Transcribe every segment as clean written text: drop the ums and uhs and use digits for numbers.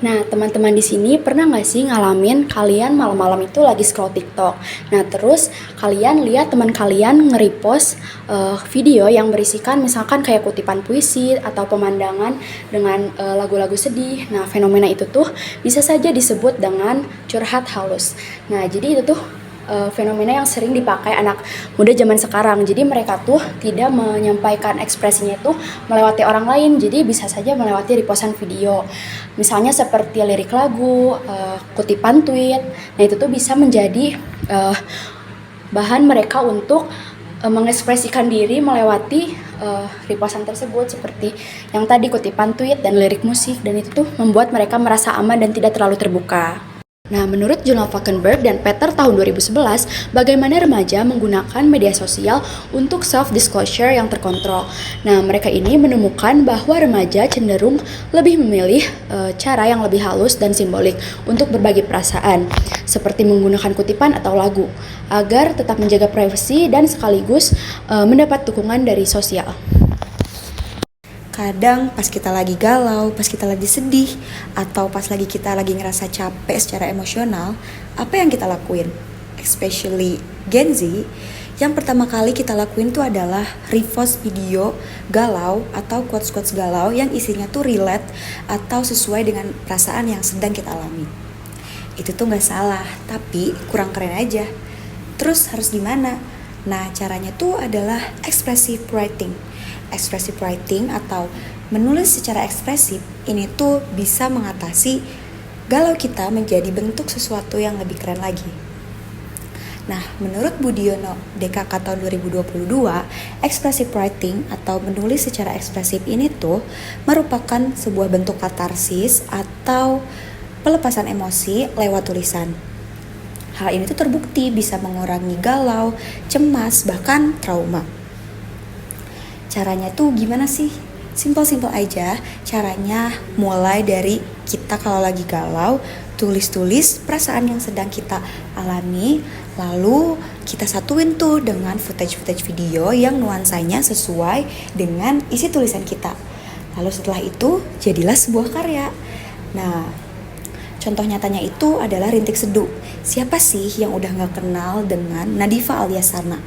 Nah, teman-teman di sini pernah nggak sih ngalamin kalian malam-malam itu lagi scroll TikTok? Nah, terus kalian lihat teman kalian nge-repost video yang berisikan misalkan kayak kutipan puisi atau pemandangan dengan lagu-lagu sedih. Nah, fenomena itu tuh bisa saja disebut dengan curhat halus. Nah, jadi itu tuh fenomena yang sering dipakai anak muda zaman sekarang. Jadi mereka tuh tidak menyampaikan ekspresinya itu melewati orang lain. Jadi bisa saja melewati repostan video. Misalnya seperti lirik lagu, kutipan tweet. Nah, itu tuh bisa menjadi bahan mereka untuk mengekspresikan diri melewati repostan tersebut seperti yang tadi kutipan tweet dan lirik musik, dan itu tuh membuat mereka merasa aman dan tidak terlalu terbuka. Nah, menurut jurnal Falkenberg dan Peter tahun 2011, bagaimana remaja menggunakan media sosial untuk self-disclosure yang terkontrol. Nah, mereka ini menemukan bahwa remaja cenderung lebih memilih cara yang lebih halus dan simbolik untuk berbagi perasaan, seperti menggunakan kutipan atau lagu, agar tetap menjaga privasi dan sekaligus mendapat dukungan dari sosial. Kadang pas kita lagi galau, pas kita lagi sedih, atau pas kita lagi ngerasa capek secara emosional, apa yang kita lakuin? Especially Gen Z, yang pertama kali kita lakuin tuh adalah repost video galau atau quotes-quotes galau yang isinya tuh relate atau sesuai dengan perasaan yang sedang kita alami. Itu tuh gak salah, tapi kurang keren aja. Terus harus gimana? Nah, caranya tuh adalah expressive writing. Expressive writing atau menulis secara ekspresif ini tuh bisa mengatasi galau kita menjadi bentuk sesuatu yang lebih keren lagi. Nah, menurut Budiono DKK tahun 2022, expressive writing atau menulis secara ekspresif ini tuh merupakan sebuah bentuk katarsis atau pelepasan emosi lewat tulisan. Hal ini tuh terbukti bisa mengurangi galau, cemas, bahkan trauma. Caranya tuh gimana sih? Simpel-simpel aja. Caranya mulai dari kita kalau lagi galau, tulis-tulis perasaan yang sedang kita alami, lalu kita satuin tuh dengan footage-footage video yang nuansanya sesuai dengan isi tulisan kita. Lalu setelah itu jadilah sebuah karya. Nah, contoh nyatanya itu adalah Rintik Seduh. Siapa sih yang udah gak kenal dengan Nadifa alias Sana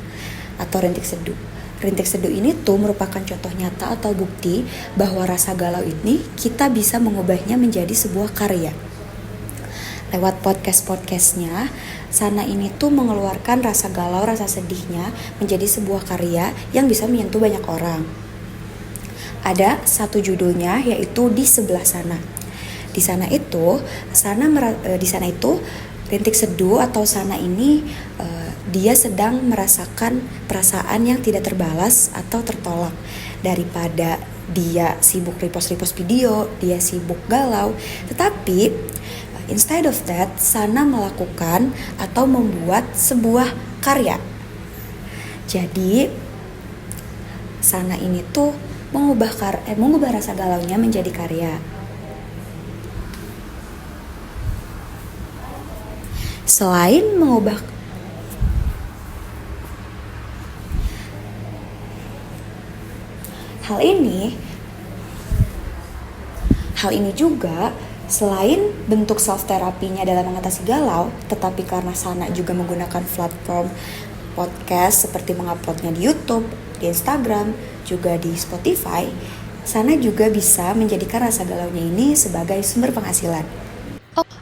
atau Rintik Seduh? Rintik Seduh ini tuh merupakan contoh nyata atau bukti bahwa rasa galau ini kita bisa mengubahnya menjadi sebuah karya. Lewat podcast-podcastnya, Sana ini tuh mengeluarkan rasa galau, rasa sedihnya menjadi sebuah karya yang bisa menyentuh banyak orang. Ada satu judulnya yaitu Di Sebelah Sana. Di sana itu Rintik Seduh atau Sana ini dia sedang merasakan perasaan yang tidak terbalas atau tertolak. Daripada dia sibuk repost video, dia sibuk galau, tetapi instead of that, Sana melakukan atau membuat sebuah karya. Jadi Sana ini tuh mengubah rasa galaunya menjadi karya. Selain mengubah hal ini juga selain bentuk self terapinya dalam mengatasi galau, tetapi karena Sana juga menggunakan platform podcast seperti menguploadnya di YouTube, di Instagram, juga di Spotify, Sana juga bisa menjadikan rasa galaunya ini sebagai sumber penghasilan.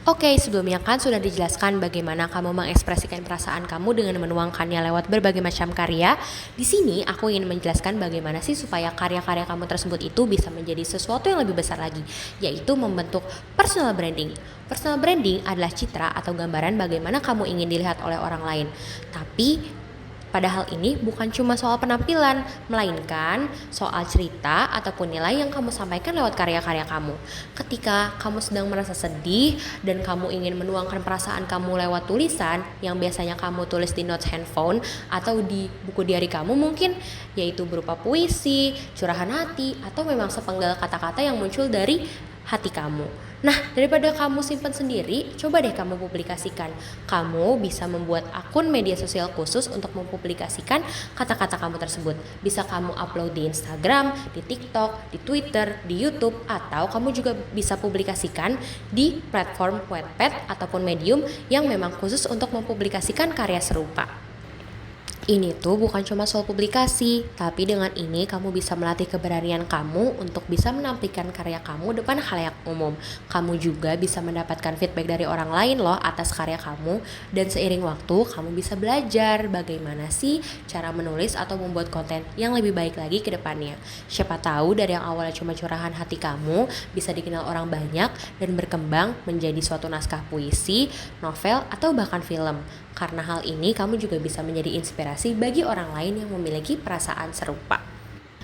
Oke, sebelumnya kan sudah dijelaskan bagaimana kamu mengekspresikan perasaan kamu dengan menuangkannya lewat berbagai macam karya. Di sini aku ingin menjelaskan bagaimana sih supaya karya-karya kamu tersebut itu bisa menjadi sesuatu yang lebih besar lagi, yaitu membentuk personal branding. Personal branding adalah citra atau gambaran bagaimana kamu ingin dilihat oleh orang lain. Tapi padahal ini bukan cuma soal penampilan, melainkan soal cerita ataupun nilai yang kamu sampaikan lewat karya-karya kamu. Ketika kamu sedang merasa sedih dan kamu ingin menuangkan perasaan kamu lewat tulisan yang biasanya kamu tulis di notes handphone atau di buku diary kamu mungkin, yaitu berupa puisi, curahan hati, atau memang sepenggal kata-kata yang muncul dari hati kamu. Nah, daripada kamu simpan sendiri, coba deh kamu publikasikan. Kamu bisa membuat akun media sosial khusus untuk mempublikasikan kata-kata kamu tersebut. Bisa kamu upload di Instagram, di TikTok, di Twitter, di YouTube, atau kamu juga bisa publikasikan di platform Wattpad ataupun Medium yang memang khusus untuk mempublikasikan karya serupa. Ini tuh bukan cuma soal publikasi, tapi dengan ini kamu bisa melatih keberanian kamu untuk bisa menampilkan karya kamu depan khalayak umum. Kamu juga bisa mendapatkan feedback dari orang lain loh atas karya kamu, dan seiring waktu kamu bisa belajar bagaimana sih cara menulis atau membuat konten yang lebih baik lagi ke depannya. Siapa tahu dari yang awalnya cuma curahan hati kamu bisa dikenal orang banyak dan berkembang menjadi suatu naskah puisi, novel, atau bahkan film. Karena hal ini kamu juga bisa menjadi inspirasi bagi orang lain yang memiliki perasaan serupa.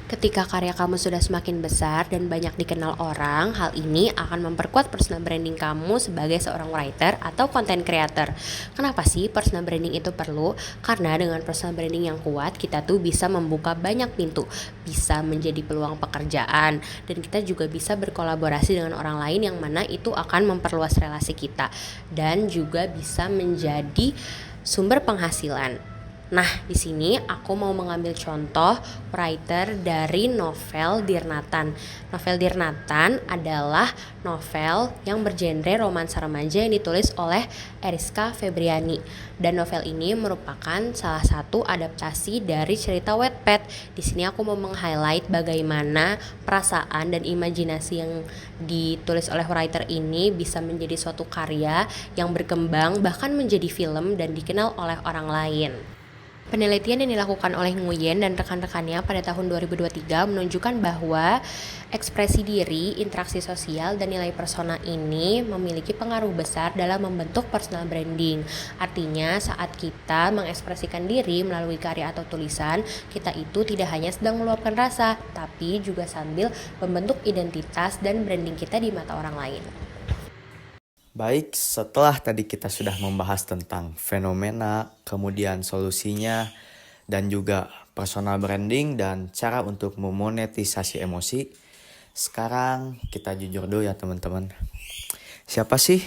Ketika karya kamu sudah semakin besar dan banyak dikenal orang, hal ini akan memperkuat personal branding kamu sebagai seorang writer atau content creator. Kenapa sih personal branding itu perlu? Karena dengan personal branding yang kuat, kita tuh bisa membuka banyak pintu, bisa menjadi peluang pekerjaan, dan kita juga bisa berkolaborasi dengan orang lain yang mana itu akan memperluas relasi kita, dan juga bisa menjadi sumber penghasilan. Nah, di sini aku mau mengambil contoh writer dari novel Dear Nathan. Novel Dear Nathan adalah novel yang bergenre romansa remaja yang ditulis oleh Eriska Febriani. Dan novel ini merupakan salah satu adaptasi dari cerita Wattpad. Di sini aku mau meng-highlight bagaimana perasaan dan imajinasi yang ditulis oleh writer ini bisa menjadi suatu karya yang berkembang bahkan menjadi film dan dikenal oleh orang lain. Penelitian yang dilakukan oleh Nguyen dan rekan-rekannya pada tahun 2023 menunjukkan bahwa ekspresi diri, interaksi sosial, dan nilai persona ini memiliki pengaruh besar dalam membentuk personal branding. Artinya, saat kita mengekspresikan diri melalui karya atau tulisan, kita itu tidak hanya sedang meluapkan rasa, tapi juga sambil membentuk identitas dan branding kita di mata orang lain. Baik, setelah tadi kita sudah membahas tentang fenomena, kemudian solusinya, dan juga personal branding dan cara untuk memonetisasi emosi, sekarang kita jujur dulu ya teman-teman. Siapa sih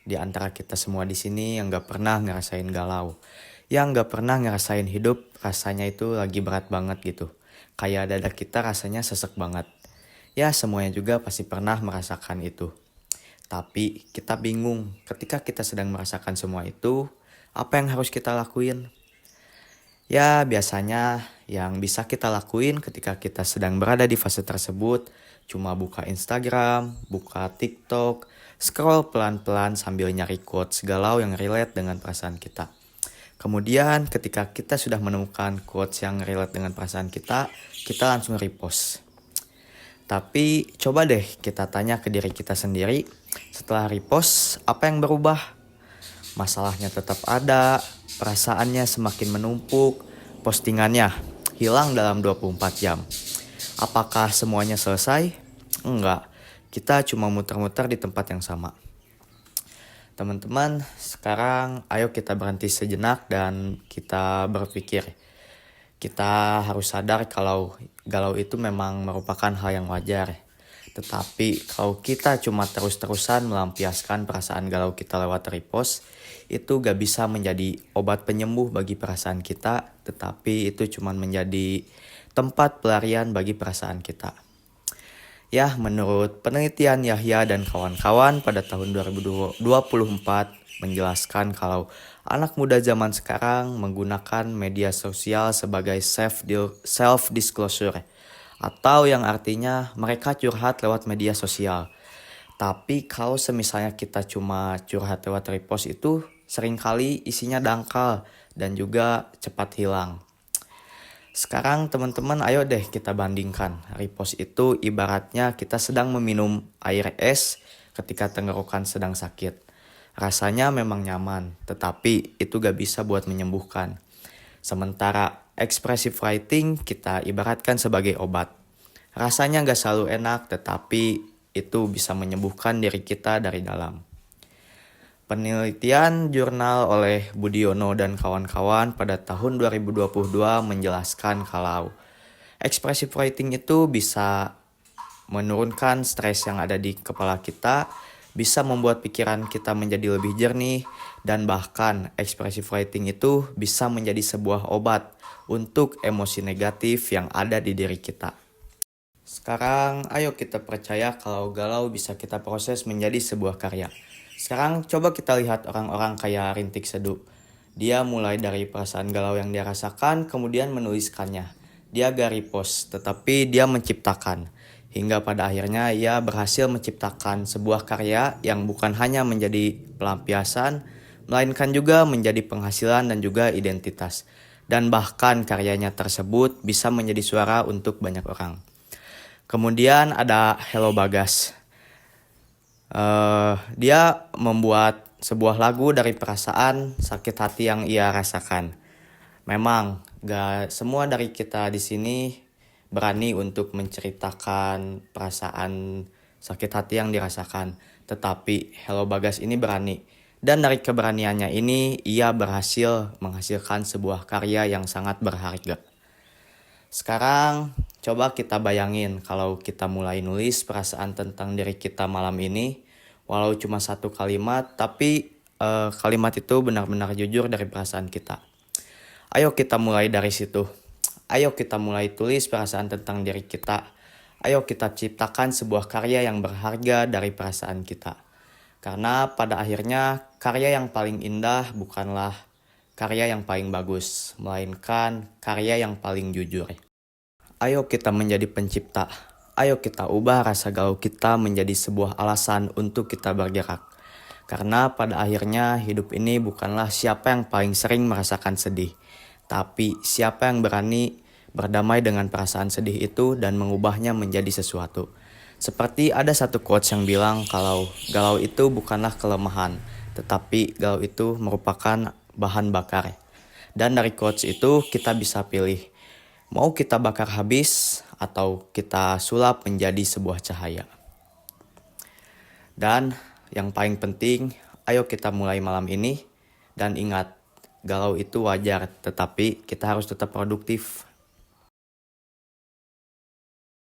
di antara kita semua di sini yang gak pernah ngerasain galau? Yang gak pernah ngerasain hidup rasanya itu lagi berat banget gitu. Kayak dada kita rasanya sesek banget. Ya semuanya juga pasti pernah merasakan itu. Tapi kita bingung ketika kita sedang merasakan semua itu, apa yang harus kita lakuin? Ya biasanya yang bisa kita lakuin ketika kita sedang berada di fase tersebut, cuma buka Instagram, buka TikTok, scroll pelan-pelan sambil nyari quotes galau yang relate dengan perasaan kita. Kemudian ketika kita sudah menemukan quotes yang relate dengan perasaan kita langsung repost. Tapi coba deh kita tanya ke diri kita sendiri, setelah repost apa yang berubah? Masalahnya tetap ada, perasaannya semakin menumpuk, postingannya hilang dalam 24 jam. Apakah semuanya selesai? Enggak, kita cuma muter-muter di tempat yang sama. Teman-teman, sekarang ayo kita berhenti sejenak dan kita berpikir. Kita harus sadar kalau galau itu memang merupakan hal yang wajar. Tetapi kalau kita cuma terus-terusan melampiaskan perasaan galau kita lewat repost, itu gak bisa menjadi obat penyembuh bagi perasaan kita, tetapi itu cuma menjadi tempat pelarian bagi perasaan kita. Ya, menurut penelitian Yahya dan kawan-kawan pada tahun 2024 menjelaskan kalau anak muda zaman sekarang menggunakan media sosial sebagai self-disclosure atau yang artinya mereka curhat lewat media sosial. Tapi kalau semisalnya kita cuma curhat lewat repost itu seringkali isinya dangkal dan juga cepat hilang. Sekarang teman-teman ayo deh kita bandingkan. Repost itu ibaratnya kita sedang meminum air es ketika tenggorokan sedang sakit. Rasanya memang nyaman, tetapi itu gak bisa buat menyembuhkan. Sementara expressive writing kita ibaratkan sebagai obat. Rasanya gak selalu enak, tetapi itu bisa menyembuhkan diri kita dari dalam. Penelitian jurnal oleh Budiono dan kawan-kawan pada tahun 2022 menjelaskan kalau expressive writing itu bisa menurunkan stres yang ada di kepala kita, bisa membuat pikiran kita menjadi lebih jernih, dan bahkan expressive writing itu bisa menjadi sebuah obat untuk emosi negatif yang ada di diri kita. Sekarang ayo kita percaya kalau galau bisa kita proses menjadi sebuah karya. Sekarang coba kita lihat orang-orang kayak Rintik Seduh. Dia mulai dari perasaan galau yang dia rasakan, kemudian menuliskannya. Dia gak repost, tetapi dia menciptakan. Hingga pada akhirnya ia berhasil menciptakan sebuah karya yang bukan hanya menjadi pelampiasan, melainkan juga menjadi penghasilan dan juga identitas. Dan bahkan karyanya tersebut bisa menjadi suara untuk banyak orang. Kemudian ada Hello Bagas. Dia membuat sebuah lagu dari perasaan sakit hati yang ia rasakan. Memang gak semua dari kita di sini berani untuk menceritakan perasaan sakit hati yang dirasakan. Tetapi Hello Bagas ini berani. Dan dari keberaniannya ini ia berhasil menghasilkan sebuah karya yang sangat berharga. Sekarang coba kita bayangin kalau kita mulai nulis perasaan tentang diri kita malam ini. Walau cuma satu kalimat, tapi kalimat itu benar-benar jujur dari perasaan kita. Ayo kita mulai dari situ. Ayo kita mulai tulis perasaan tentang diri kita. Ayo kita ciptakan sebuah karya yang berharga dari perasaan kita. Karena pada akhirnya karya yang paling indah bukanlah karya yang paling bagus, melainkan karya yang paling jujur. Ayo kita menjadi pencipta. Ayo kita ubah rasa galau kita menjadi sebuah alasan untuk kita bergerak. Karena pada akhirnya hidup ini bukanlah siapa yang paling sering merasakan sedih, tapi siapa yang berani berdamai dengan perasaan sedih itu dan mengubahnya menjadi sesuatu. Seperti ada satu quotes yang bilang kalau galau itu bukanlah kelemahan, tetapi galau itu merupakan bahan bakar. Dan dari quotes itu kita bisa pilih, mau kita bakar habis atau kita sulap menjadi sebuah cahaya. Dan yang paling penting, ayo kita mulai malam ini. Dan ingat, galau itu wajar, tetapi kita harus tetap produktif